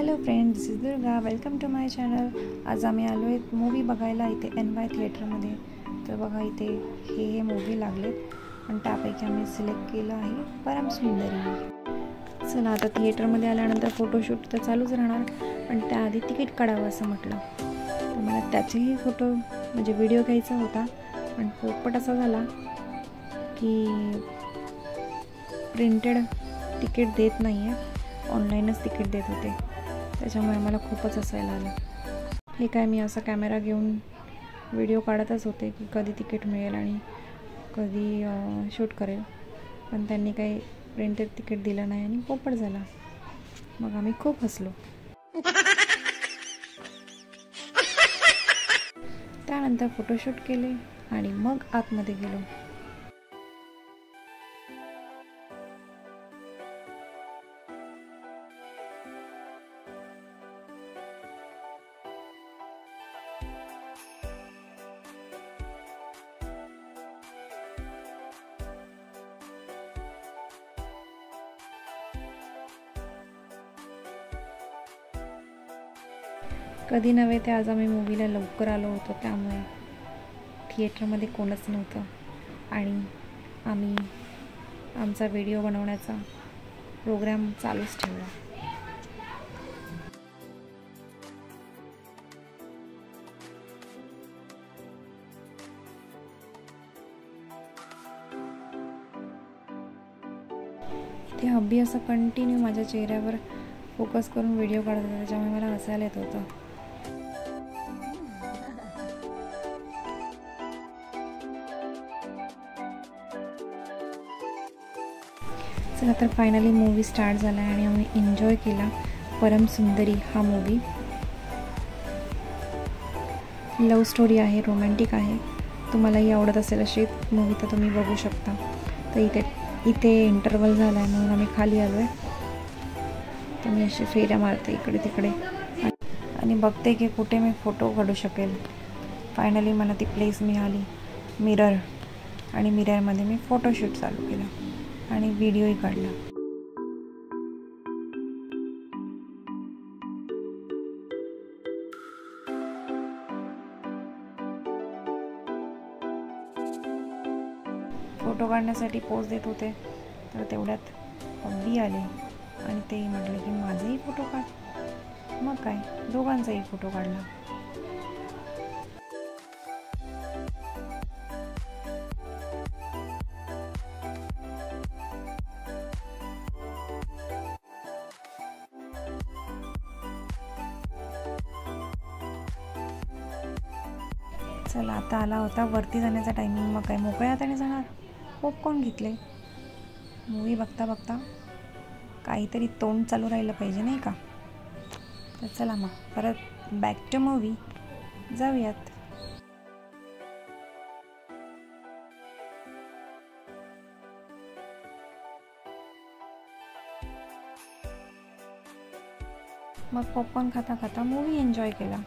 Hello friends, this is Durga. Welcome to my channel. आज आम्ही आलो आहे मूवी बघायला इथे NY थिएटरमध्ये. तर बघा इथे हे मूवी लागलेत आणि त्यापैकी आम्ही सिलेक्ट केलं आहे परम सुंदरी. चला आता थिएटरमध्ये आल्यानंतर फोटोशूट तर चालूच राहणार, पण त्याआधी तिकीट काढावं असं म्हटलं. तर मला त्याचेही फोटो म्हणजे व्हिडिओ घ्यायचा होता, पण पोपट असा झाला की प्रिंटेड तिकीट देत नाही आहे, ऑनलाईनच तिकीट देत होते. त्याच्यामुळे मला खूपच हसायला आलं. हे काय मी असा कॅमेरा घेऊन व्हिडिओ काढतच होते की कधी तिकीट मिळेल आणि कधी शूट करेल, पण त्यांनी काही प्रिंटेड तिकीट दिलं नाही आणि पोपट झाला. मग आम्ही खूप हसलो. त्यानंतर फोटोशूट केले आणि मग आतमध्ये गेलो. कधी नव्हे ते आज आम्ही मूवीला लवकर आलो होतो, त्यामुळे थिएटरमध्ये कोणच नव्हतं आणि आम्ही आमचा व्हिडिओ बनवण्याचा प्रोग्राम चालूच ठेवला. ते हब्बी असं कंटिन्यू माझ्या चेहऱ्यावर फोकस करून व्हिडिओ काढत होता, त्याच्यामुळे मला हसायला येत होतं. चला तर फायनली मूवी स्टार्ट झाला आहे आणि आम्ही एन्जॉय केला परम सुंदरी हा मूवी. लव्ह स्टोरी आहे, रोमॅन्टिक आहे. तुम्हालाही आवडत असेल अशी मूवी तर तुम्ही बघू शकता. तर इथे इंटरवल झाला आहे म्हणून आम्ही खाली आलो आहे. तर मी अशी फेऱ्या मारते इकडे तिकडे आणि बघते की कुठे मी फोटो काढू शकेल. फायनली मला ती प्लेस मिळाली, मिरर, आणि मिररमध्ये मी फोटोशूट चालू केला आणि व्हिडिओही काढला. फोटो काढण्यासाठी पोज देत होते, तर तेवढ्यात हब्बी आले आणि ते म्हटले की माझाही फोटो काढ. मग काय, दोघांचाही फोटो काढला. चला आता आला होता वरती जाण्याचा टायमिंग. मग काय मोकळ्या हाताने जाणार. पॉपकॉर्न घेतले. मूवी बघता बघता काहीतरी तोंड चालू राहिलं पाहिजे नाही का. तर चला मग परत बॅक टू मूवी जाऊयात. मग पॉपकॉर्न खाता खाता मूवी एन्जॉय केला.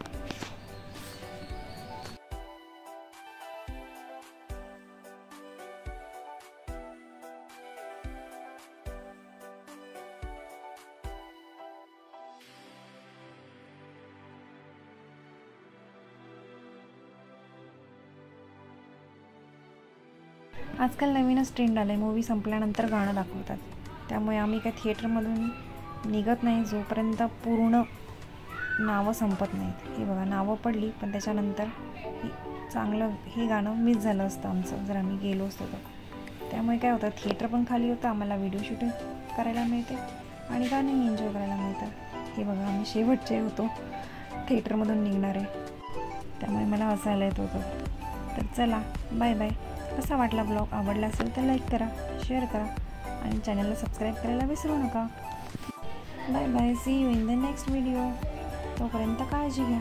आजकाल नवीनच ट्रेंड आलं आहे, मूवी संपल्यानंतर गाणं दाखवतात. त्यामुळे आम्ही काय थिएटरमधून निघत नाही जोपर्यंत पूर्ण नावं संपत नाहीत. हे बघा नावं पडली, पण त्याच्यानंतर चांगलं हे गाणं मिस झालं असतं आमचं जर आम्ही गेलो असतो तर. त्यामुळे काय होतं, थिएटर पण खाली होतं, आम्हाला व्हिडिओ शूटिंग करायला मिळते आणि गाणंही एन्जॉय करायला मिळतं. हे बघा आम्ही शेवटचे होतो थिएटरमधून निघणारे, त्यामुळे मला हसायला येत होतं. तर चला बाय बाय. कसा वाटला ब्लॉग? आवडला असेल तर लाईक करा, शेअर करा आणि चॅनलला सबस्क्राईब करायला विसरू नका. Bye bye. See you in the next video. तोपर्यंत काळजी घ्या.